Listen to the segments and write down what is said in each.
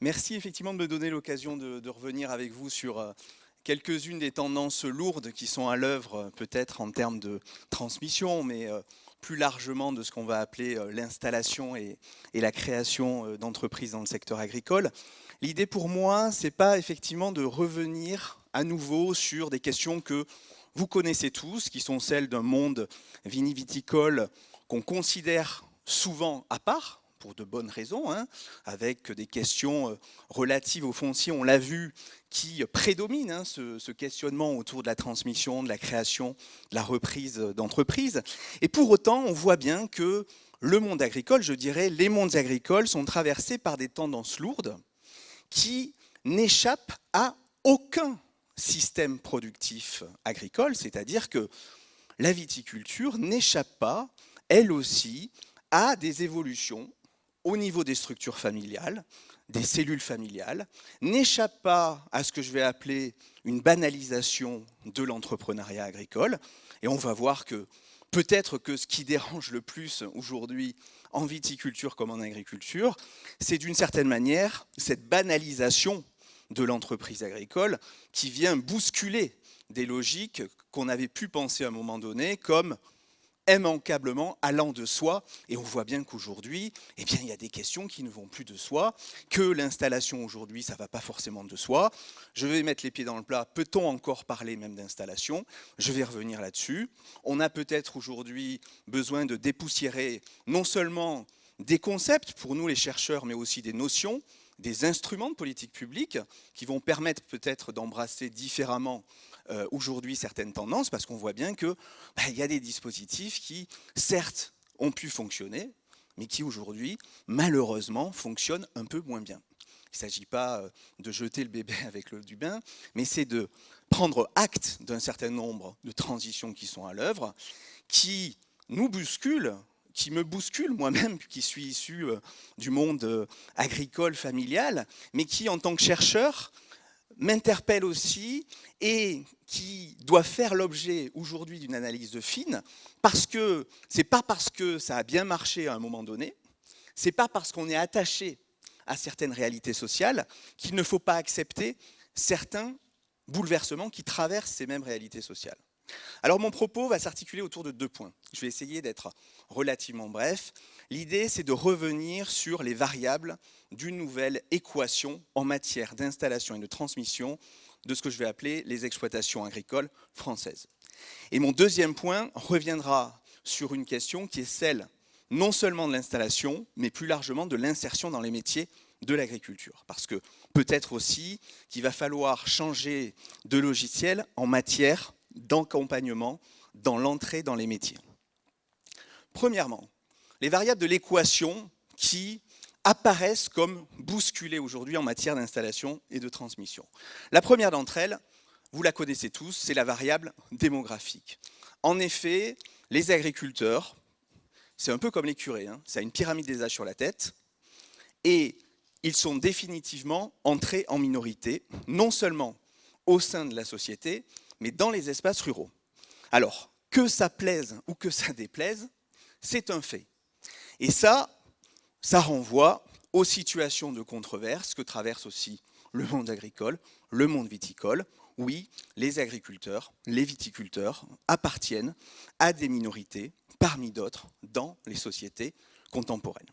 Merci effectivement de me donner l'occasion de revenir avec vous sur quelques-unes des tendances lourdes qui sont à l'œuvre, peut-être en termes de transmission, mais plus largement de ce qu'on va appeler l'installation et la création d'entreprises dans le secteur agricole. L'idée pour moi, c'est pas effectivement de revenir à nouveau sur des questions que vous connaissez tous, qui sont celles d'un monde viniviticole qu'on considère souvent à part, pour de bonnes raisons, hein, avec des questions relatives au foncier, on l'a vu, qui prédominent, hein, ce questionnement autour de la transmission, de la création, de la reprise d'entreprise. Et pour autant, on voit bien que le monde agricole, je dirais, les mondes agricoles sont traversés par des tendances lourdes qui n'échappent à aucun système productif agricole, c'est-à-dire que la viticulture n'échappe pas, elle aussi, à des évolutions au niveau des structures familiales, des cellules familiales, n'échappe pas à ce que je vais appeler une banalisation de l'entrepreneuriat agricole. Et on va voir que peut-être que ce qui dérange le plus aujourd'hui en viticulture comme en agriculture, c'est d'une certaine manière cette banalisation de l'entreprise agricole qui vient bousculer des logiques qu'on avait pu penser à un moment donné comme immanquablement allant de soi. Et on voit bien qu'aujourd'hui, eh bien, il y a des questions qui ne vont plus de soi, que l'installation aujourd'hui, ça ne va pas forcément de soi. Je vais mettre les pieds dans le plat. Peut-on encore parler même d'installation? Je vais revenir là-dessus. On a peut-être aujourd'hui besoin de dépoussiérer non seulement des concepts pour nous les chercheurs, mais aussi des notions, des instruments de politique publique qui vont permettre peut-être d'embrasser différemment aujourd'hui certaines tendances, parce qu'on voit bien que y a des dispositifs qui, certes, ont pu fonctionner, mais qui aujourd'hui, malheureusement, fonctionnent un peu moins bien. Il ne s'agit pas de jeter le bébé avec l'eau du bain, mais c'est de prendre acte d'un certain nombre de transitions qui sont à l'œuvre, qui nous bousculent, qui me bousculent moi-même, qui suis issu du monde agricole, familial, mais qui, en tant que chercheur, m'interpelle aussi et qui doit faire l'objet aujourd'hui d'une analyse fine, parce que c'est pas parce que ça a bien marché à un moment donné, c'est pas parce qu'on est attaché à certaines réalités sociales qu'il ne faut pas accepter certains bouleversements qui traversent ces mêmes réalités sociales. Alors mon propos va s'articuler autour de 2 points. Je vais essayer d'être relativement bref. L'idée, c'est de revenir sur les variables d'une nouvelle équation en matière d'installation et de transmission de ce que je vais appeler les exploitations agricoles françaises. Et mon deuxième point reviendra sur une question qui est celle non seulement de l'installation, mais plus largement de l'insertion dans les métiers de l'agriculture. Parce que peut-être aussi qu'il va falloir changer de logiciel en matière d'accompagnement dans l'entrée dans les métiers. Premièrement, les variables de l'équation qui apparaissent comme bousculées aujourd'hui en matière d'installation et de transmission. La première d'entre elles, vous la connaissez tous, c'est la variable démographique. En effet, les agriculteurs, c'est un peu comme les curés, hein, ça a une pyramide des âges sur la tête, et ils sont définitivement entrés en minorité, non seulement au sein de la société, mais dans les espaces ruraux. Alors, que ça plaise ou que ça déplaise, c'est un fait. Et ça renvoie aux situations de controverse que traverse aussi le monde agricole, le monde viticole. Oui, les agriculteurs, les viticulteurs appartiennent à des minorités, parmi d'autres, dans les sociétés contemporaines.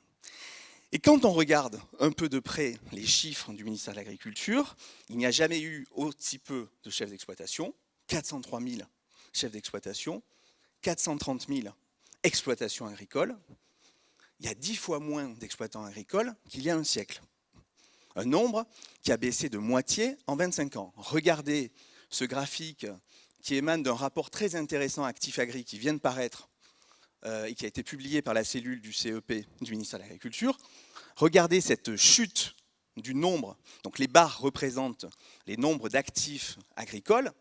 Et quand on regarde un peu de près les chiffres du ministère de l'Agriculture, il n'y a jamais eu aussi peu de chefs d'exploitation, 403 000 chefs d'exploitation, 430 000 exploitations agricoles. Il y a 10 fois moins d'exploitants agricoles qu'il y a un siècle. Un nombre qui a baissé de moitié en 25 ans. Regardez ce graphique qui émane d'un rapport très intéressant Actif Agri qui vient de paraître et qui a été publié par la cellule du CEP du ministère de l'Agriculture. Regardez cette chute du nombre. Donc les barres représentent les nombres d'actifs agricoles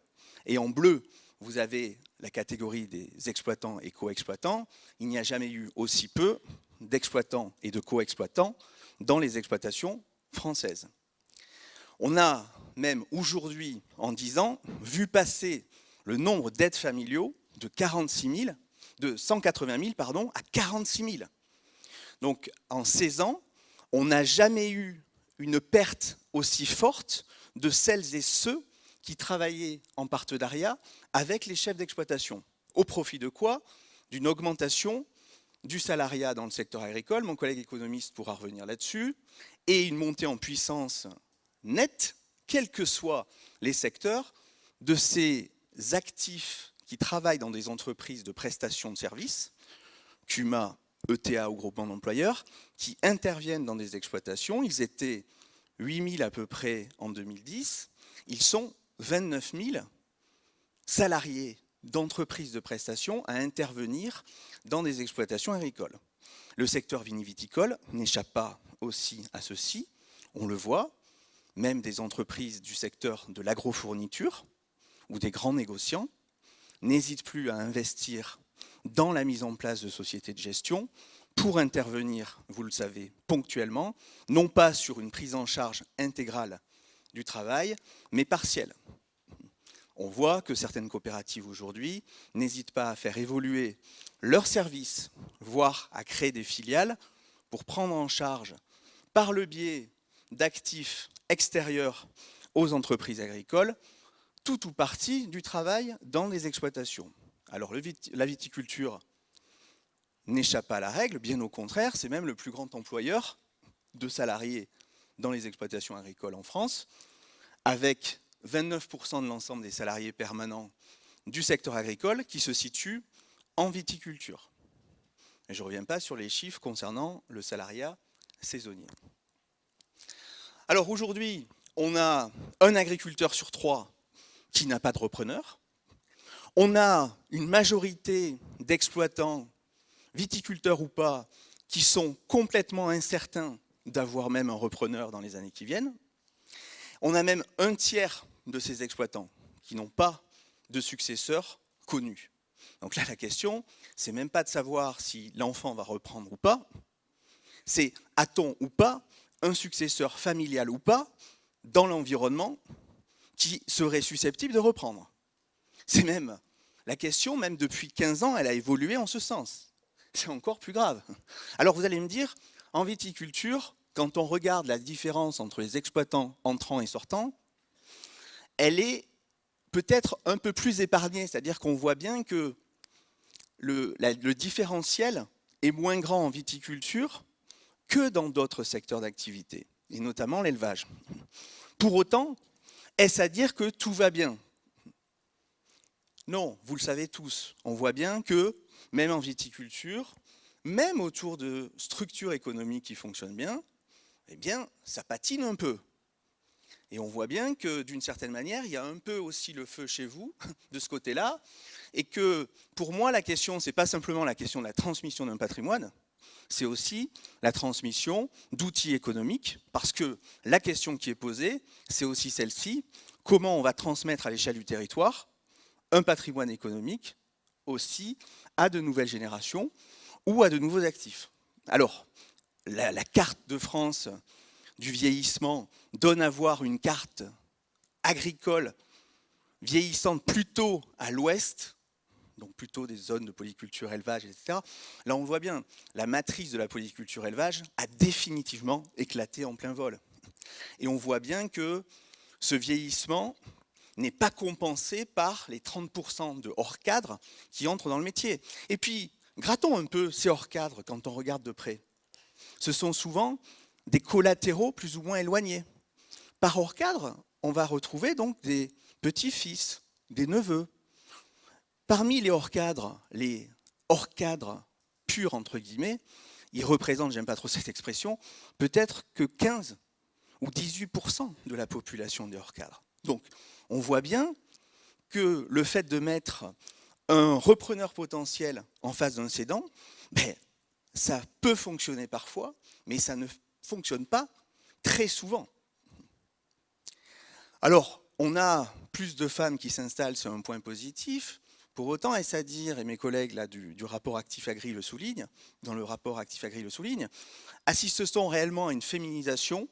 et en bleu, vous avez la catégorie des exploitants et co-exploitants. Il n'y a jamais eu aussi peu d'exploitants et de co-exploitants dans les exploitations françaises. On a même aujourd'hui, en 10 ans, vu passer le nombre d'aides familiaux de 180 000 à 46 000. Donc en 16 ans, on n'a jamais eu une perte aussi forte de celles et ceux qui travaillaient en partenariat avec les chefs d'exploitation. Au profit de quoi? D'une augmentation du salariat dans le secteur agricole, mon collègue économiste pourra revenir là-dessus, et une montée en puissance nette, quels que soient les secteurs, de ces actifs qui travaillent dans des entreprises de prestation de services, CUMA, ETA ou groupement d'employeurs, qui interviennent dans des exploitations. Ils étaient 8 000 à peu près en 2010, ils sont 29 000 salariés d'entreprises de prestation à intervenir dans des exploitations agricoles. Le secteur viniviticole n'échappe pas aussi à ceci, on le voit, même des entreprises du secteur de l'agrofourniture ou des grands négociants n'hésitent plus à investir dans la mise en place de sociétés de gestion pour intervenir, vous le savez, ponctuellement, non pas sur une prise en charge intégrale du travail, mais partielle. On voit que certaines coopératives aujourd'hui n'hésitent pas à faire évoluer leurs services, voire à créer des filiales pour prendre en charge, par le biais d'actifs extérieurs aux entreprises agricoles, tout ou partie du travail dans les exploitations. Alors la viticulture n'échappe pas à la règle, bien au contraire, c'est même le plus grand employeur de salariés dans les exploitations agricoles en France, avec 29% de l'ensemble des salariés permanents du secteur agricole qui se situent en viticulture. Et je ne reviens pas sur les chiffres concernant le salariat saisonnier. Alors aujourd'hui, on a un agriculteur sur 3 qui n'a pas de repreneur. On a une majorité d'exploitants, viticulteurs ou pas, qui sont complètement incertains d'avoir même un repreneur dans les années qui viennent. On a même un tiers de ces exploitants qui n'ont pas de successeur connu. Donc là, la question, c'est même pas de savoir si l'enfant va reprendre ou pas, c'est a-t-on ou pas un successeur familial ou pas dans l'environnement qui serait susceptible de reprendre. C'est même la question, même depuis 15 ans, elle a évolué en ce sens. C'est encore plus grave. Alors vous allez me dire, en viticulture, quand on regarde la différence entre les exploitants entrants et sortants, elle est peut-être un peu plus épargnée, c'est-à-dire qu'on voit bien que le différentiel est moins grand en viticulture que dans d'autres secteurs d'activité, et notamment l'élevage. Pour autant, est-ce à dire que tout va bien? Non, vous le savez tous, on voit bien que même en viticulture, même autour de structures économiques qui fonctionnent bien, eh bien, ça patine un peu. Et on voit bien que d'une certaine manière, il y a un peu aussi le feu chez vous, de ce côté-là, et que pour moi, la question, ce n'est pas simplement la question de la transmission d'un patrimoine, c'est aussi la transmission d'outils économiques, parce que la question qui est posée, c'est aussi celle-ci, comment on va transmettre à l'échelle du territoire un patrimoine économique aussi à de nouvelles générations ou à de nouveaux actifs. Alors, la carte de France du vieillissement donne à voir une carte agricole vieillissante plutôt à l'ouest, donc plutôt des zones de polyculture, élevage, etc. Là, on voit bien, la matrice de la polyculture élevage a définitivement éclaté en plein vol. Et on voit bien que ce vieillissement n'est pas compensé par les 30% de hors-cadre qui entrent dans le métier. Et puis, grattons un peu ces hors-cadres quand on regarde de près. Ce sont souvent des collatéraux plus ou moins éloignés. Par hors-cadre, on va retrouver donc des petits-fils, des neveux. Parmi les hors-cadres purs, entre guillemets, ils représentent, j'aime pas trop cette expression, peut-être que 15 ou 18% de la population des hors-cadres. Donc, on voit bien que le fait de mettre un repreneur potentiel en face d'un cédant, ça peut fonctionner parfois, mais ça ne fonctionne pas très souvent. Alors, on a plus de femmes qui s'installent, c'est un point positif. Pour autant, est-ce à dire, et mes collègues là, du rapport Actif Agri le soulignent, dans le rapport Actif Agri le souligne, assiste-t-on réellement à une féminisation?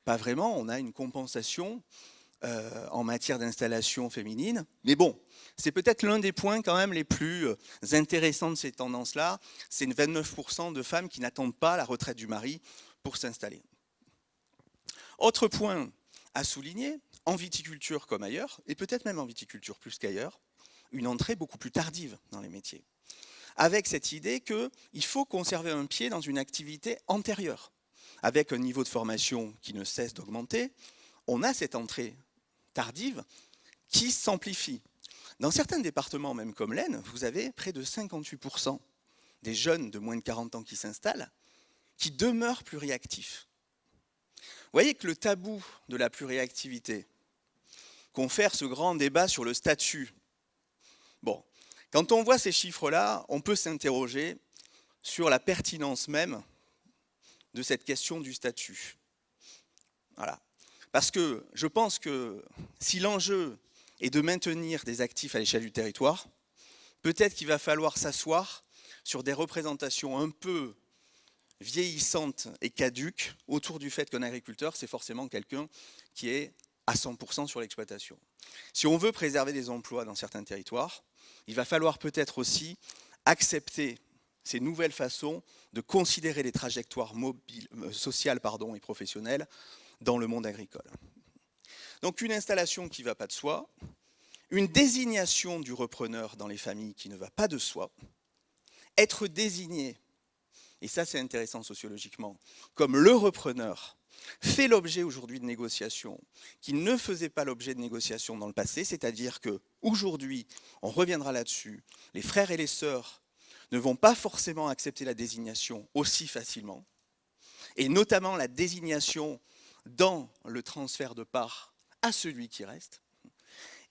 Pas vraiment, on a une compensation en matière d'installation féminine. Mais bon, c'est peut-être l'un des points quand même les plus intéressants de ces tendances-là. C'est 29% de femmes qui n'attendent pas la retraite du mari pour s'installer. Autre point à souligner, en viticulture comme ailleurs, et peut-être même en viticulture plus qu'ailleurs, une entrée beaucoup plus tardive dans les métiers, avec cette idée qu'il faut conserver un pied dans une activité antérieure. Avec un niveau de formation qui ne cesse d'augmenter, on a cette entrée tardive qui s'amplifie. Dans certains départements, même comme l'Aisne, vous avez près de 58% des jeunes de moins de 40 ans qui s'installent, qui demeurent pluriactifs. Vous voyez que le tabou de la pluriactivité confère ce grand débat sur le statut. Bon, quand on voit ces chiffres-là, on peut s'interroger sur la pertinence même de cette question du statut. Voilà. Parce que je pense que si l'enjeu est de maintenir des actifs à l'échelle du territoire, peut-être qu'il va falloir s'asseoir sur des représentations un peu vieillissantes et caduques autour du fait qu'un agriculteur, c'est forcément quelqu'un qui est à 100% sur l'exploitation. Si on veut préserver des emplois dans certains territoires, il va falloir peut-être aussi accepter ces nouvelles façons de considérer les trajectoires sociales et professionnelles dans le monde agricole. Donc une installation qui ne va pas de soi, une désignation du repreneur dans les familles qui ne va pas de soi, être désigné, et ça c'est intéressant sociologiquement, comme le repreneur, fait l'objet aujourd'hui de négociations qui ne faisaient pas l'objet de négociations dans le passé, c'est-à-dire qu'aujourd'hui, on reviendra là-dessus, les frères et les sœurs ne vont pas forcément accepter la désignation aussi facilement, et notamment la désignation dans le transfert de parts à celui qui reste.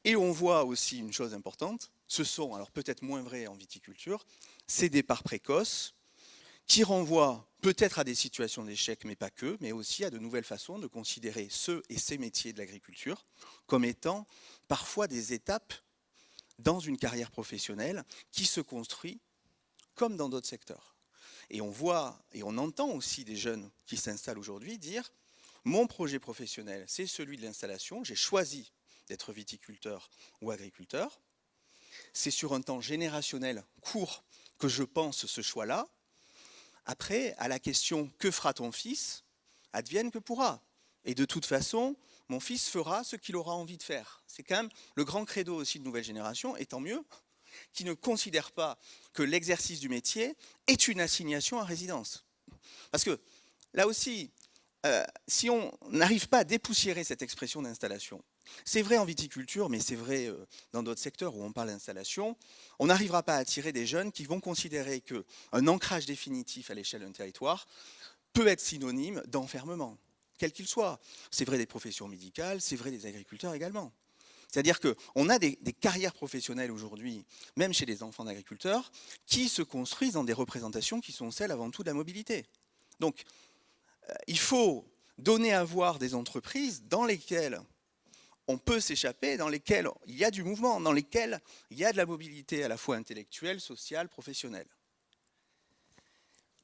Et on voit aussi une chose importante, ce sont, alors peut-être moins vrai en viticulture, ces départs précoces qui renvoient peut-être à des situations d'échec, mais pas que, mais aussi à de nouvelles façons de considérer ceux et ces métiers de l'agriculture comme étant parfois des étapes dans une carrière professionnelle qui se construit comme dans d'autres secteurs. Et on voit et on entend aussi des jeunes qui s'installent aujourd'hui dire « Mon projet professionnel, c'est celui de l'installation, j'ai choisi d'être viticulteur ou agriculteur. C'est sur un temps générationnel court que je pense ce choix-là. Après, à la question « Que fera ton fils ?», advienne que pourra. Et de toute façon, mon fils fera ce qu'il aura envie de faire. C'est quand même le grand credo aussi de nouvelle génération, et tant mieux, qui ne considère pas que l'exercice du métier est une assignation à résidence. Parce que là aussi, si on n'arrive pas à dépoussiérer cette expression d'installation, c'est vrai en viticulture, mais c'est vrai dans d'autres secteurs où on parle d'installation, on n'arrivera pas à attirer des jeunes qui vont considérer qu'un ancrage définitif à l'échelle d'un territoire peut être synonyme d'enfermement, quel qu'il soit. C'est vrai des professions médicales, c'est vrai des agriculteurs également. C'est-à-dire qu'on a des carrières professionnelles aujourd'hui, même chez les enfants d'agriculteurs, qui se construisent dans des représentations qui sont celles avant tout de la mobilité. Donc, il faut donner à voir des entreprises dans lesquelles on peut s'échapper, dans lesquelles il y a du mouvement, dans lesquelles il y a de la mobilité à la fois intellectuelle, sociale, professionnelle.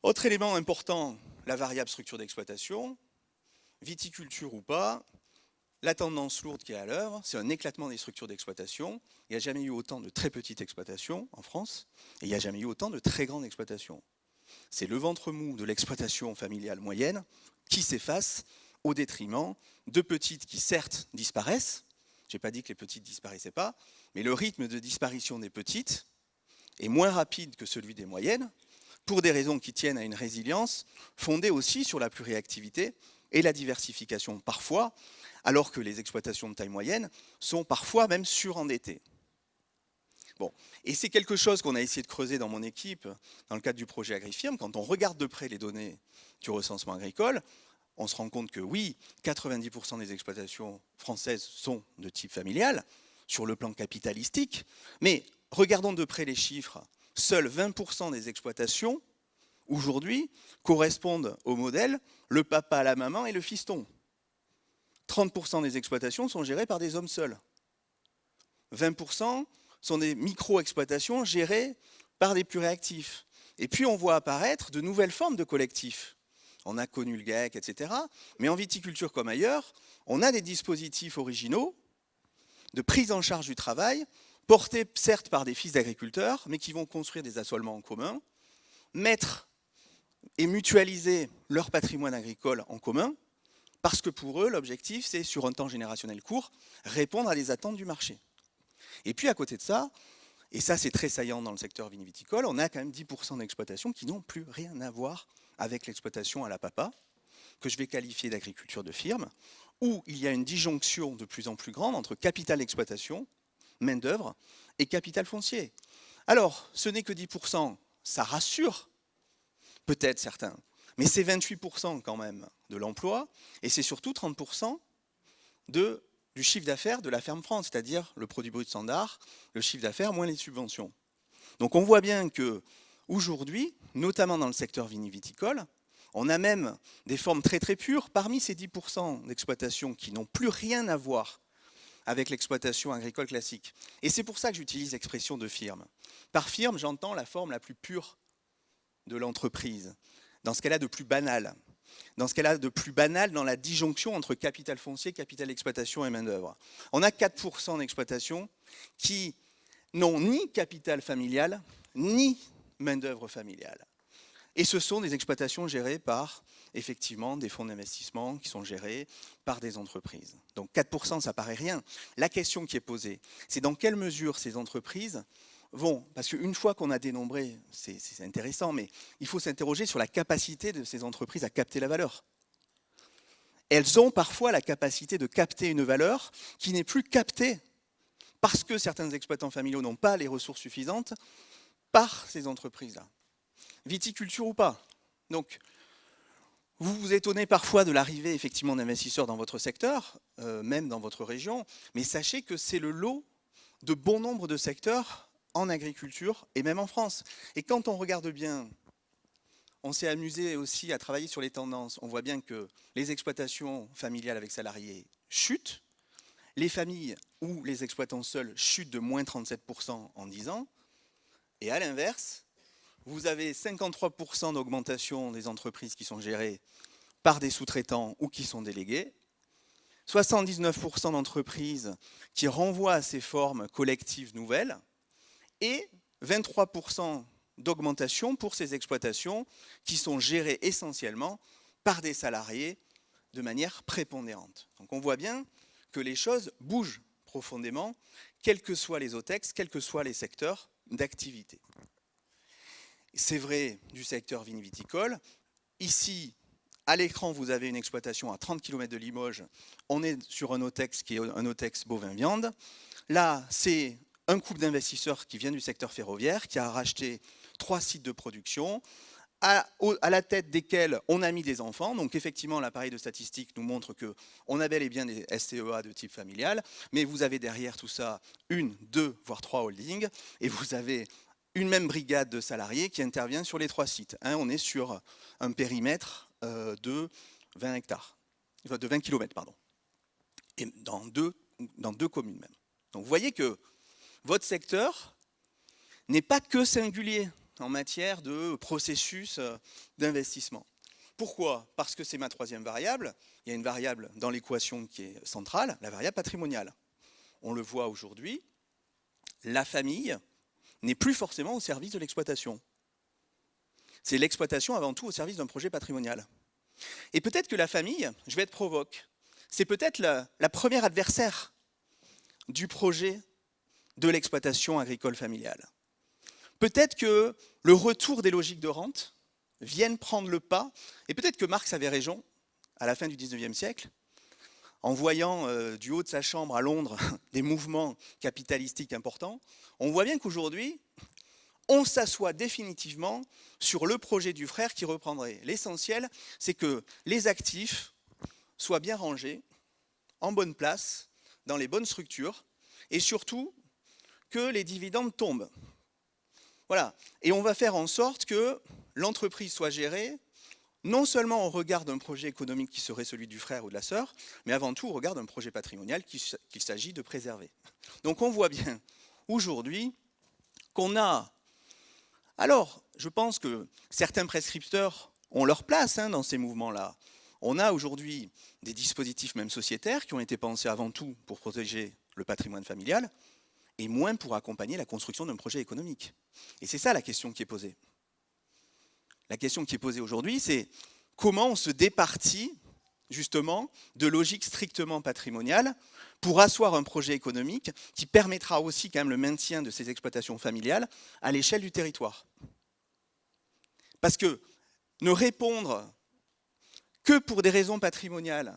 Autre élément important, la variable structure d'exploitation, viticulture ou pas, la tendance lourde qui est à l'œuvre, c'est un éclatement des structures d'exploitation. Il n'y a jamais eu autant de très petites exploitations en France, et il n'y a jamais eu autant de très grandes exploitations. C'est le ventre mou de l'exploitation familiale moyenne qui s'efface au détriment de petites qui certes disparaissent. Je n'ai pas dit que les petites ne disparaissaient pas, mais le rythme de disparition des petites est moins rapide que celui des moyennes, pour des raisons qui tiennent à une résilience fondée aussi sur la pluriactivité et la diversification parfois, alors que les exploitations de taille moyenne sont parfois même surendettées. Bon. Et c'est quelque chose qu'on a essayé de creuser dans mon équipe, dans le cadre du projet AgriFirm. Quand on regarde de près les données du recensement agricole, on se rend compte que oui, 90% des exploitations françaises sont de type familial, sur le plan capitalistique, mais regardons de près les chiffres, seuls 20% des exploitations, aujourd'hui, correspondent au modèle le papa, la maman et le fiston. 30% des exploitations sont gérées par des hommes seuls. 20% sont des micro-exploitations gérées par des pluriactifs. Et puis on voit apparaître de nouvelles formes de collectifs. On a connu le GAEC, etc. Mais en viticulture comme ailleurs, on a des dispositifs originaux de prise en charge du travail, portés certes par des fils d'agriculteurs, mais qui vont construire des assolements en commun, mettre et mutualiser leur patrimoine agricole en commun, Parce que pour eux, l'objectif, c'est, sur un temps générationnel court, répondre à des attentes du marché. Et puis à côté de ça, et ça c'est très saillant dans le secteur viniviticole, on a quand même 10% d'exploitations qui n'ont plus rien à voir avec l'exploitation à la papa, que je vais qualifier d'agriculture de firme, où il y a une disjonction de plus en plus grande entre capital d'exploitation, main-d'œuvre, et capital foncier. Alors, ce n'est que 10%, ça rassure peut-être certains, mais c'est 28% quand même de l'emploi, et c'est surtout 30% du chiffre d'affaires de la ferme France, c'est-à-dire le produit brut standard, le chiffre d'affaires moins les subventions. Donc on voit bien que aujourd'hui, notamment dans le secteur viniviticole, on a même des formes très très pures parmi ces 10% d'exploitation qui n'ont plus rien à voir avec l'exploitation agricole classique. Et c'est pour ça que j'utilise l'expression de firme. Par firme, j'entends la forme la plus pure de l'entreprise, dans ce qu'elle a de plus banal, dans ce qu'elle a de plus banal dans la disjonction entre capital foncier, capital d'exploitation et main-d'œuvre. On a 4% d'exploitations qui n'ont ni capital familial, ni main-d'œuvre familiale. Et ce sont des exploitations gérées par, effectivement, des fonds d'investissement qui sont gérés par des entreprises. Donc 4%, ça paraît rien. La question qui est posée, c'est dans quelle mesure ces entreprises vont, parce qu'une fois qu'on a dénombré, c'est intéressant, mais il faut s'interroger sur la capacité de ces entreprises à capter la valeur. Elles ont parfois la capacité de capter une valeur qui n'est plus captée parce que certains exploitants familiaux n'ont pas les ressources suffisantes par ces entreprises-là. Viticulture ou pas. Donc, vous vous étonnez parfois de l'arrivée effectivement d'investisseurs dans votre secteur, même dans votre région, mais sachez que c'est le lot de bon nombre de secteurs en agriculture et même en France. Et quand on regarde bien, on s'est amusé aussi à travailler sur les tendances. On voit bien que les exploitations familiales avec salariés chutent, les familles ou les exploitants seuls chutent de moins 37% en 10 ans, et à l'inverse, vous avez 53% d'augmentation des entreprises qui sont gérées par des sous-traitants ou qui sont déléguées, 79% d'entreprises qui renvoient à ces formes collectives nouvelles, et 23% d'augmentation pour ces exploitations qui sont gérées essentiellement par des salariés de manière prépondérante. Donc on voit bien que les choses bougent profondément, quels que soient les OTEX, quels que soient les secteurs d'activité. C'est vrai du secteur viniviticole. Ici, à l'écran, vous avez une exploitation à 30 km de Limoges. On est sur un OTEX qui est un OTEX bovin-viande. Là, c'est un couple d'investisseurs qui vient du secteur ferroviaire, qui a racheté 3 sites de production, à la tête desquels on a mis des enfants. Donc effectivement, l'appareil de statistique nous montre qu'on a bel et bien des STEA de type familial, mais vous avez derrière tout ça 1, 2, voire 3 holdings, et vous avez une même brigade de salariés qui intervient sur les 3 sites. On est sur un périmètre de 20 hectares, de 20 km, pardon, et dans deux communes même. Donc vous voyez que votre secteur n'est pas que singulier en matière de processus d'investissement. Pourquoi? Parce que c'est ma troisième variable. Il y a une variable dans l'équation qui est centrale, la variable patrimoniale. On le voit aujourd'hui, la famille n'est plus forcément au service de l'exploitation. C'est l'exploitation avant tout au service d'un projet patrimonial. Et peut-être que la famille, je vais être provoque, c'est peut-être la première adversaire du projet de l'exploitation agricole familiale. Peut-être que le retour des logiques de rente viennent prendre le pas, et peut-être que Marx avait raison à la fin du 19e siècle, en voyant du haut de sa chambre à Londres des mouvements capitalistiques importants, on voit bien qu'aujourd'hui, on s'assoit définitivement sur le projet du frère qui reprendrait. L'essentiel, c'est que les actifs soient bien rangés, en bonne place, dans les bonnes structures, et surtout que les dividendes tombent. Voilà. Et on va faire en sorte que l'entreprise soit gérée non seulement au regard d'un projet économique qui serait celui du frère ou de la sœur, mais avant tout au regard d'un projet patrimonial qu'il s'agit de préserver. Donc on voit bien aujourd'hui qu'on a... Alors, je pense que certains prescripteurs ont leur place dans ces mouvements-là. On a aujourd'hui des dispositifs même sociétaires qui ont été pensés avant tout pour protéger le patrimoine familial et moins pour accompagner la construction d'un projet économique. Et c'est ça la question qui est posée. La question qui est posée aujourd'hui, c'est comment on se départit justement, de logique strictement patrimoniale pour asseoir un projet économique qui permettra aussi quand même le maintien de ces exploitations familiales à l'échelle du territoire. Parce que ne répondre que pour des raisons patrimoniales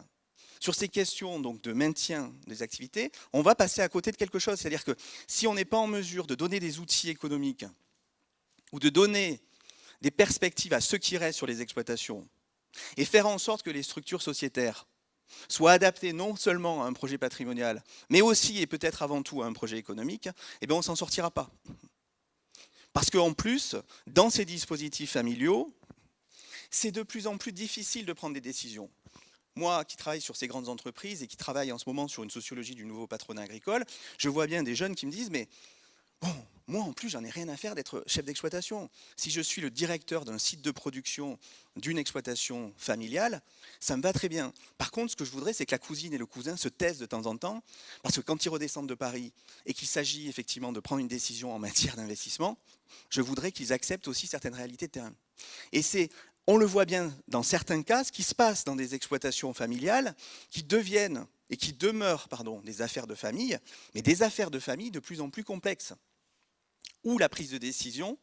sur ces questions donc, de maintien des activités, on va passer à côté de quelque chose. C'est-à-dire que si on n'est pas en mesure de donner des outils économiques ou de donner des perspectives à ceux qui restent sur les exploitations et faire en sorte que les structures sociétaires soient adaptées non seulement à un projet patrimonial, mais aussi et peut-être avant tout à un projet économique, eh bien on ne s'en sortira pas. Parce qu'en plus, dans ces dispositifs familiaux, c'est de plus en plus difficile de prendre des décisions. Moi qui travaille sur ces grandes entreprises et qui travaille en ce moment sur une sociologie du nouveau patronat agricole, je vois bien des jeunes qui me disent « mais bon, moi en plus j'en ai rien à faire d'être chef d'exploitation. Si je suis le directeur d'un site de production d'une exploitation familiale, ça me va très bien. Par contre, ce que je voudrais, c'est que la cousine et le cousin se taisent de temps en temps, parce que quand ils redescendent de Paris et qu'il s'agit effectivement de prendre une décision en matière d'investissement, je voudrais qu'ils acceptent aussi certaines réalités de terrain. » Et c'est, on le voit bien dans certains cas, ce qui se passe dans des exploitations familiales qui deviennent et qui demeurent des affaires de famille, mais des affaires de famille de plus en plus complexes, où la prise de décision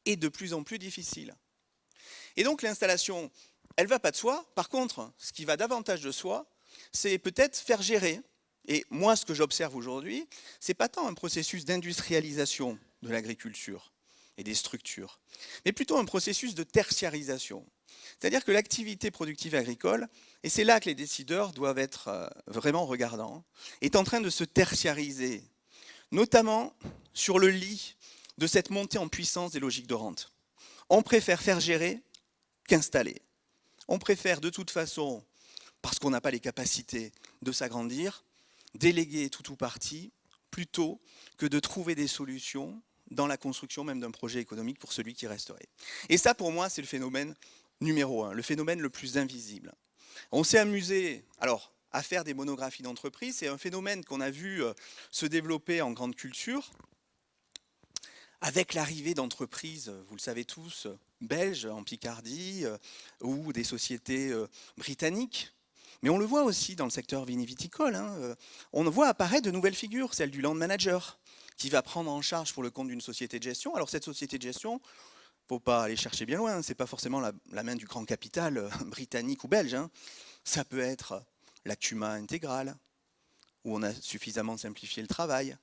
est de plus en plus difficile. Et donc l'installation, elle ne va pas de soi. Par contre, ce qui va davantage de soi, c'est peut-être faire gérer. Et moi, ce que j'observe aujourd'hui, ce n'est pas tant un processus d'industrialisation de l'agriculture et des structures, mais plutôt un processus de tertiarisation. C'est-à-dire que l'activité productive agricole, et c'est là que les décideurs doivent être vraiment regardants, est en train de se tertiariser, notamment sur le lit de cette montée en puissance des logiques de rente. On préfère faire gérer qu'installer. On préfère de toute façon, parce qu'on n'a pas les capacités de s'agrandir, déléguer tout ou partie, plutôt que de trouver des solutions dans la construction même d'un projet économique pour celui qui resterait. Et ça, pour moi, c'est le phénomène numéro un, le phénomène le plus invisible. On s'est amusé, alors, à faire des monographies d'entreprise. C'est un phénomène qu'on a vu se développer en grande culture, avec l'arrivée d'entreprises, vous le savez tous, belges en Picardie, ou des sociétés britanniques. Mais on le voit aussi dans le secteur viniviticole. On voit apparaître de nouvelles figures, celle du land manager, qui va prendre en charge pour le compte d'une société de gestion. Alors cette société de gestion, il ne faut pas aller chercher bien loin, ce n'est pas forcément la main du grand capital britannique ou belge. Ça peut être la CUMA intégrale, où on a suffisamment simplifié le travail.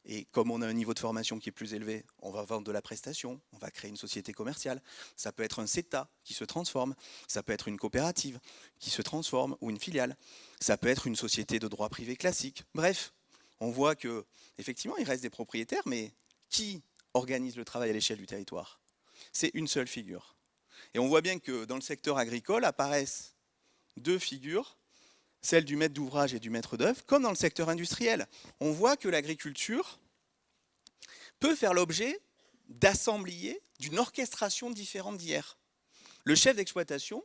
Et comme on a un niveau de formation qui est plus élevé, on va vendre de la prestation, on va créer une société commerciale. Ça peut être un CETA qui se transforme, ça peut être une coopérative qui se transforme ou une filiale. Ça peut être une société de droit privé classique. Bref, on voit que effectivement, il reste des propriétaires, mais qui organise le travail à l'échelle du territoire? C'est une seule figure. Et on voit bien que dans le secteur agricole apparaissent deux figures, celle du maître d'ouvrage et du maître d'œuvre, comme dans le secteur industriel. On voit que l'agriculture peut faire l'objet d'assembliers, d'une orchestration différente d'hier. Le chef d'exploitation,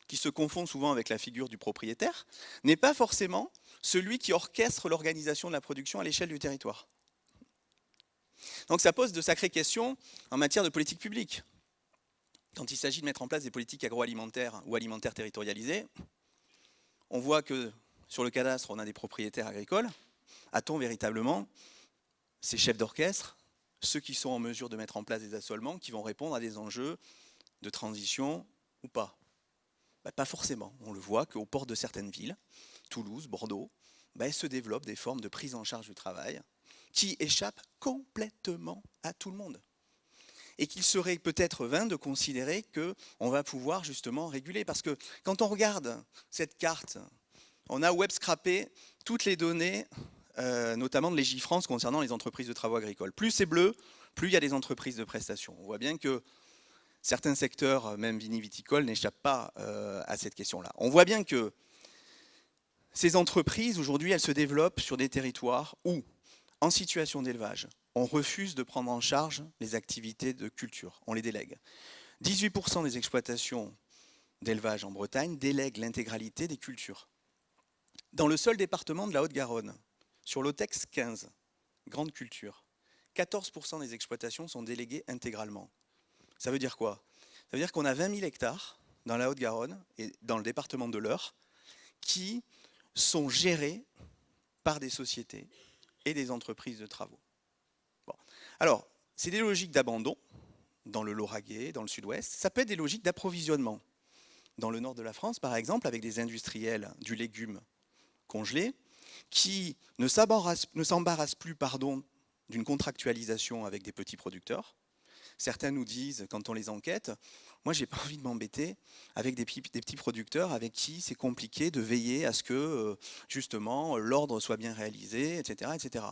qui se confond souvent avec la figure du propriétaire, n'est pas forcément celui qui orchestre l'organisation de la production à l'échelle du territoire. Donc ça pose de sacrées questions en matière de politique publique. Quand il s'agit de mettre en place des politiques agroalimentaires ou alimentaires territorialisées, on voit que sur le cadastre, on a des propriétaires agricoles. A-t-on véritablement ces chefs d'orchestre, ceux qui sont en mesure de mettre en place des assolements qui vont répondre à des enjeux de transition ou pas? Pas forcément. On le voit qu'au port de certaines villes, Toulouse, Bordeaux, se développent des formes de prise en charge du travail qui échappent complètement à tout le monde. Et qu'il serait peut-être vain de considérer qu'on va pouvoir justement réguler. Parce que quand on regarde cette carte, on a web scrappé toutes les données, notamment de Légifrance concernant les entreprises de travaux agricoles. Plus c'est bleu, plus il y a des entreprises de prestations. On voit bien que certains secteurs, même viniviticoles, n'échappent pas à cette question-là. On voit bien que ces entreprises, aujourd'hui, elles se développent sur des territoires où, en situation d'élevage, on refuse de prendre en charge les activités de culture, on les délègue. 18% des exploitations d'élevage en Bretagne délèguent l'intégralité des cultures. Dans le seul département de la Haute-Garonne, sur l'OTEX 15, grande culture, 14% des exploitations sont déléguées intégralement. Ça veut dire quoi? Ça veut dire qu'on a 20 000 hectares dans la Haute-Garonne et dans le département de l'Eure qui sont gérés par des sociétés et des entreprises de travaux. Bon. Alors, c'est des logiques d'abandon dans le Lauragais, dans le sud-ouest. Ça peut être des logiques d'approvisionnement. Dans le nord de la France, par exemple, avec des industriels du légume congelé qui ne s'embarrassent plus d'une contractualisation avec des petits producteurs. Certains nous disent, quand on les enquête, moi j'ai pas envie de m'embêter avec des petits producteurs avec qui c'est compliqué de veiller à ce que justement l'ordre soit bien réalisé, etc., etc.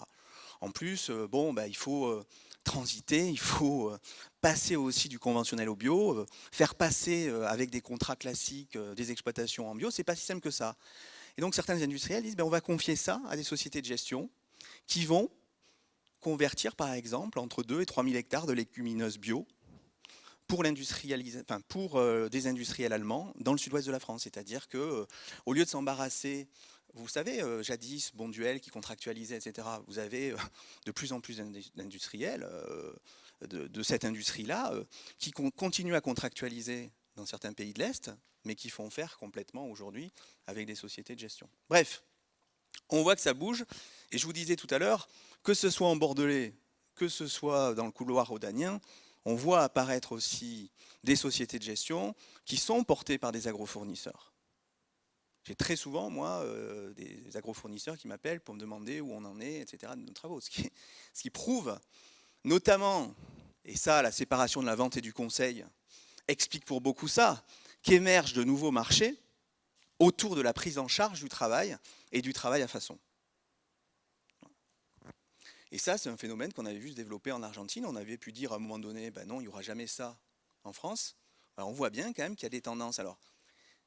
En plus, il faut transiter, il faut passer aussi du conventionnel au bio, faire passer avec des contrats classiques des exploitations en bio, c'est pas si simple que ça. Et donc certains industriels disent on va confier ça à des sociétés de gestion qui vont convertir par exemple entre 2 et 3 000 hectares de légumineuses bio pour des industriels allemands dans le sud-ouest de la France. C'est-à-dire que au lieu de s'embarrasser, vous savez, jadis, Bonduelle qui contractualisait, etc., vous avez de plus en plus d'industriels de cette industrie-là qui continuent à contractualiser dans certains pays de l'Est, mais qui font faire complètement aujourd'hui avec des sociétés de gestion. Bref, on voit que ça bouge, et je vous disais tout à l'heure, que ce soit en Bordelais, que ce soit dans le couloir rhodanien, on voit apparaître aussi des sociétés de gestion qui sont portées par des agrofournisseurs. J'ai très souvent, moi, des agrofournisseurs qui m'appellent pour me demander où on en est, etc., de nos travaux. Ce qui prouve, notamment, et ça, la séparation de la vente et du conseil explique pour beaucoup ça, qu'émergent de nouveaux marchés autour de la prise en charge du travail et du travail à façon. Et ça, c'est un phénomène qu'on avait vu se développer en Argentine. On avait pu dire à un moment donné, non, il n'y aura jamais ça en France. Alors, on voit bien quand même qu'il y a des tendances. Alors,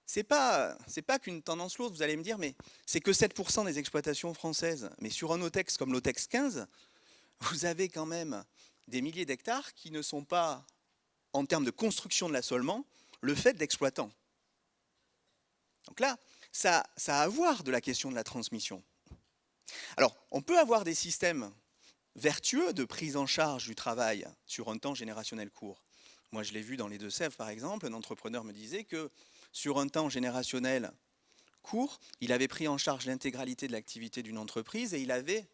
c'est pas qu'une tendance lourde, vous allez me dire, mais c'est que 7% des exploitations françaises. Mais sur un OTEX comme l'OTEX 15, vous avez quand même des milliers d'hectares qui ne sont pas, en termes de construction de l'assolement, le fait d'exploitants. Donc là, ça a à voir de la question de la transmission. Alors, on peut avoir des systèmes vertueux de prise en charge du travail sur un temps générationnel court. Moi, je l'ai vu dans les Deux-Sèvres, par exemple, un entrepreneur me disait que sur un temps générationnel court, il avait pris en charge l'intégralité de l'activité d'une entreprise et il avait,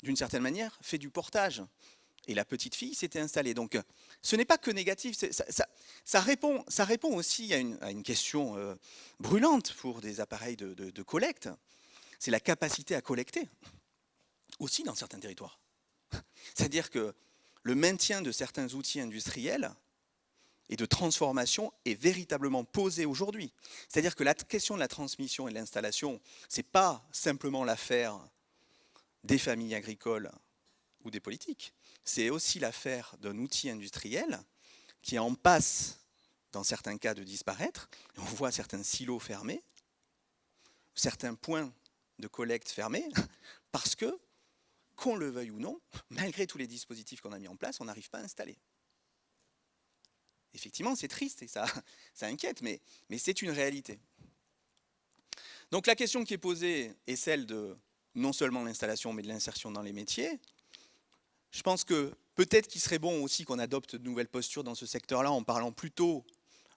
d'une certaine manière, fait du portage. Et la petite fille s'était installée. Donc, ce n'est pas que négatif, ça répond aussi à une question brûlante pour des appareils de collecte. C'est la capacité à collecter, aussi dans certains territoires. C'est-à-dire que le maintien de certains outils industriels et de transformation est véritablement posé aujourd'hui. C'est-à-dire que la question de la transmission et de l'installation, ce n'est pas simplement l'affaire des familles agricoles ou des politiques. C'est aussi l'affaire d'un outil industriel qui est en passe, dans certains cas, de disparaître. On voit certains silos fermés, certains points de collecte fermés, parce que, qu'on le veuille ou non, malgré tous les dispositifs qu'on a mis en place, on n'arrive pas à installer. Effectivement, c'est triste et ça inquiète, mais c'est une réalité. Donc la question qui est posée est celle de non seulement l'installation, mais de l'insertion dans les métiers. Je pense que peut-être qu'il serait bon aussi qu'on adopte de nouvelles postures dans ce secteur-là, en parlant plutôt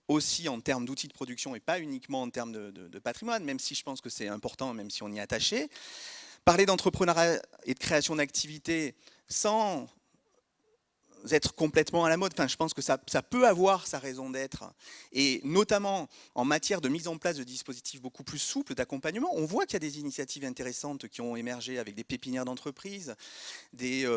aussi en termes d'outils de production et pas uniquement en termes de patrimoine, même si je pense que c'est important, même si on y est attaché. Parler d'entrepreneuriat et de création d'activités sans être complètement à la mode, enfin, je pense que ça peut avoir sa raison d'être, et notamment en matière de mise en place de dispositifs beaucoup plus souples d'accompagnement. On voit qu'il y a des initiatives intéressantes qui ont émergé avec des pépinières d'entreprises, des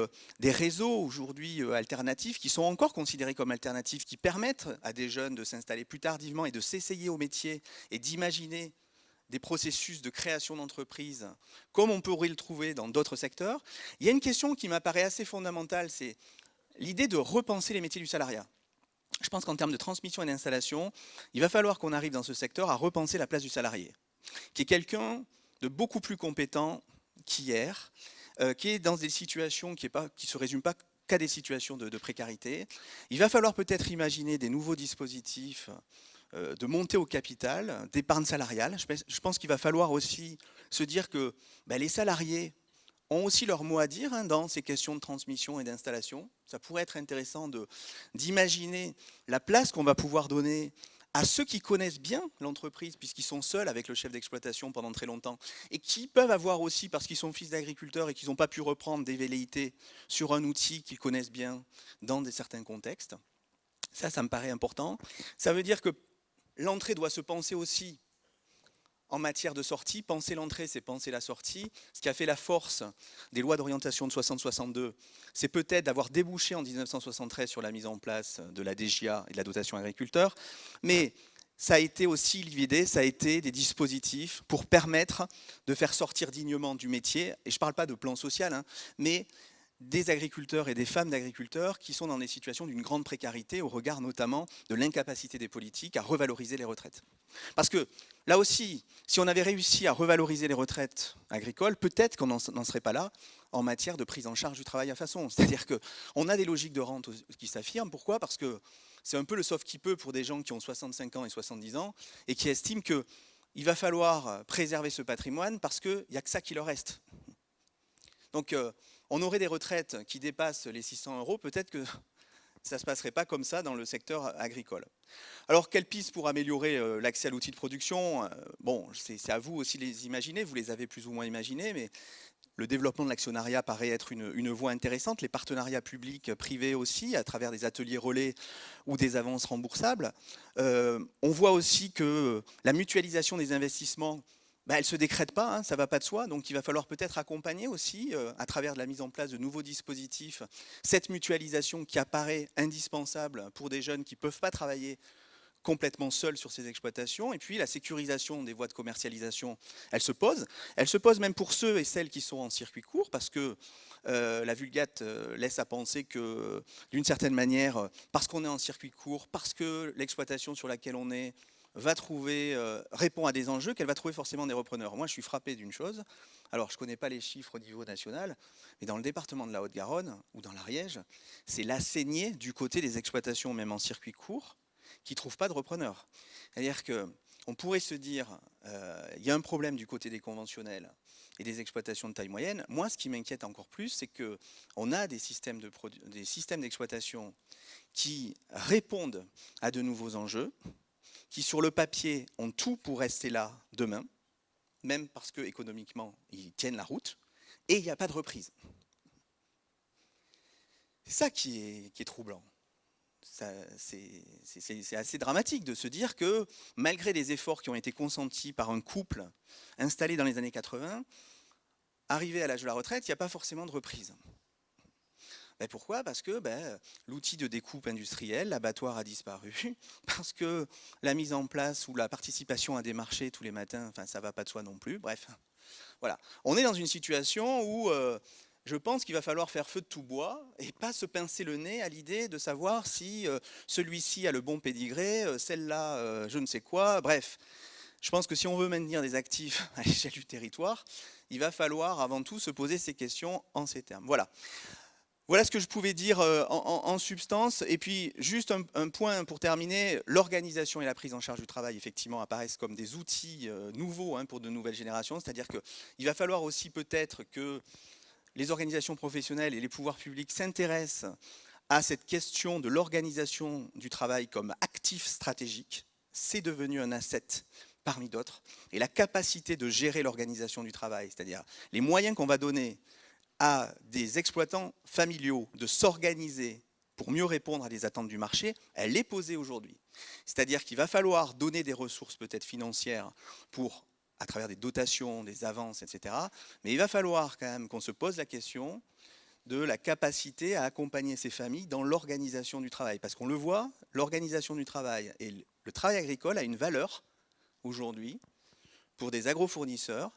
réseaux aujourd'hui alternatifs qui sont encore considérés comme alternatifs, qui permettent à des jeunes de s'installer plus tardivement et de s'essayer au métier et d'imaginer des processus de création d'entreprise comme on pourrait le trouver dans d'autres secteurs. Il y a une question qui m'apparaît assez fondamentale, c'est l'idée de repenser les métiers du salariat. Je pense qu'en termes de transmission et d'installation, il va falloir qu'on arrive dans ce secteur à repenser la place du salarié, qui est quelqu'un de beaucoup plus compétent qu'hier, qui est dans des situations qui ne se résument pas qu'à des situations de précarité. Il va falloir peut-être imaginer des nouveaux dispositifs de montée au capital, d'épargne salariale. Je pense qu'il va falloir aussi se dire que les salariés ont aussi leur mot à dire dans ces questions de transmission et d'installation. Ça pourrait être intéressant d'imaginer la place qu'on va pouvoir donner à ceux qui connaissent bien l'entreprise, puisqu'ils sont seuls avec le chef d'exploitation pendant très longtemps, et qui peuvent avoir aussi, parce qu'ils sont fils d'agriculteurs et qu'ils n'ont pas pu reprendre des velléités sur un outil qu'ils connaissent bien dans certains contextes. Ça me paraît important. Ça veut dire que l'entrée doit se penser aussi en matière de sortie. Penser l'entrée, c'est penser la sortie. Ce qui a fait la force des lois d'orientation de 60-62, c'est peut-être d'avoir débouché en 1973 sur la mise en place de la DGA et de la dotation agriculteur, mais ça a été aussi l'IVD, ça a été des dispositifs pour permettre de faire sortir dignement du métier, et je ne parle pas de plan social, hein, mais des agriculteurs et des femmes d'agriculteurs qui sont dans des situations d'une grande précarité au regard notamment de l'incapacité des politiques à revaloriser les retraites. Parce que là aussi, si on avait réussi à revaloriser les retraites agricoles, peut-être qu'on n'en serait pas là en matière de prise en charge du travail à façon. C'est-à-dire qu'on a des logiques de rente qui s'affirment. Pourquoi? Parce que c'est un peu le sauve qui peut pour des gens qui ont 65 ans et 70 ans et qui estiment qu'il va falloir préserver ce patrimoine parce qu'il n'y a que ça qui leur reste. Donc on aurait des retraites qui dépassent les 600 €, peut-être que ça ne se passerait pas comme ça dans le secteur agricole. Alors, quelles pistes pour améliorer l'accès à l'outil de production? Bon, c'est à vous aussi de les imaginer, vous les avez plus ou moins imaginés, mais le développement de l'actionnariat paraît être une voie intéressante, les partenariats publics privés aussi, à travers des ateliers relais ou des avances remboursables. On voit aussi que la mutualisation des investissements, elle ne se décrète pas, hein, ça ne va pas de soi, donc il va falloir peut-être accompagner aussi, à travers de la mise en place de nouveaux dispositifs, cette mutualisation qui apparaît indispensable pour des jeunes qui ne peuvent pas travailler complètement seuls sur ces exploitations. Et puis la sécurisation des voies de commercialisation, elle se pose. Elle se pose même pour ceux et celles qui sont en circuit court, parce que la Vulgate laisse à penser que, d'une certaine manière, parce qu'on est en circuit court, parce que l'exploitation sur laquelle on est répond à des enjeux, qu'elle va trouver forcément des repreneurs. Moi, je suis frappé d'une chose. Alors, je ne connais pas les chiffres au niveau national, mais dans le département de la Haute-Garonne ou dans l'Ariège, c'est la saignée du côté des exploitations, même en circuit court, qui ne trouvent pas de repreneurs. C'est-à-dire qu'on pourrait se dire, il y a un problème du côté des conventionnels et des exploitations de taille moyenne. Moi, ce qui m'inquiète encore plus, c'est qu'on a des systèmes d'exploitation qui répondent à de nouveaux enjeux, qui sur le papier ont tout pour rester là demain, même parce que économiquement ils tiennent la route, et il n'y a pas de reprise. C'est ça qui est troublant. C'est assez dramatique de se dire que malgré les efforts qui ont été consentis par un couple installé dans les années 80, arrivé à l'âge de la retraite, il n'y a pas forcément de reprise. Pourquoi? Parce que l'outil de découpe industrielle, l'abattoir a disparu, parce que la mise en place ou la participation à des marchés tous les matins, enfin, ça ne va pas de soi non plus. Bref, voilà. On est dans une situation où je pense qu'il va falloir faire feu de tout bois et pas se pincer le nez à l'idée de savoir si celui-ci a le bon pédigré, celle-là, je ne sais quoi. Bref, je pense que si on veut maintenir des actifs à l'échelle du territoire, il va falloir avant tout se poser ces questions en ces termes. Voilà. Voilà ce que je pouvais dire en substance. Et puis, juste un point pour terminer, l'organisation et la prise en charge du travail, effectivement, apparaissent comme des outils nouveaux pour de nouvelles générations. C'est-à-dire qu'il va falloir aussi peut-être que les organisations professionnelles et les pouvoirs publics s'intéressent à cette question de l'organisation du travail comme actif stratégique. C'est devenu un asset parmi d'autres. Et la capacité de gérer l'organisation du travail, c'est-à-dire les moyens qu'on va donner à des exploitants familiaux de s'organiser pour mieux répondre à des attentes du marché, elle est posée aujourd'hui. C'est-à-dire qu'il va falloir donner des ressources peut-être financières pour, à travers des dotations, des avances, etc. Mais il va falloir quand même qu'on se pose la question de la capacité à accompagner ces familles dans l'organisation du travail. Parce qu'on le voit, l'organisation du travail et le travail agricole a une valeur aujourd'hui pour des agrofournisseurs.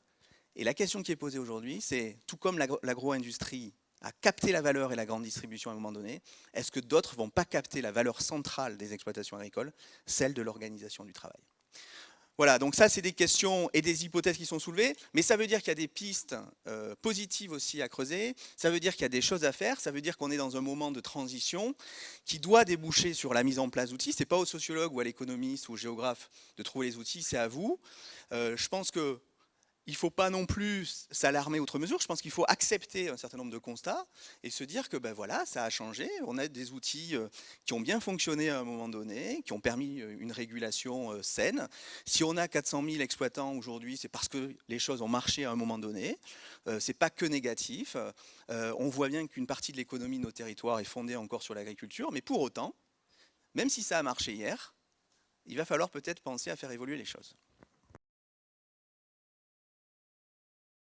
Et la question qui est posée aujourd'hui, c'est, tout comme l'agro-industrie a capté la valeur et la grande distribution à un moment donné, est-ce que d'autres ne vont pas capter la valeur centrale des exploitations agricoles, celle de l'organisation du travail? Voilà, donc ça c'est des questions et des hypothèses qui sont soulevées, mais ça veut dire qu'il y a des pistes positives aussi à creuser, ça veut dire qu'il y a des choses à faire, ça veut dire qu'on est dans un moment de transition qui doit déboucher sur la mise en place d'outils. Ce n'est pas aux sociologues ou à l'économiste ou au géographe de trouver les outils, c'est à vous. Je pense que il ne faut pas non plus s'alarmer outre mesure. Je pense qu'il faut accepter un certain nombre de constats et se dire que ben voilà, ça a changé. On a des outils qui ont bien fonctionné à un moment donné, qui ont permis une régulation saine. Si on a 400 000 exploitants aujourd'hui, c'est parce que les choses ont marché à un moment donné. C'est pas que négatif. On voit bien qu'une partie de l'économie de nos territoires est fondée encore sur l'agriculture, mais pour autant, même si ça a marché hier, il va falloir peut-être penser à faire évoluer les choses.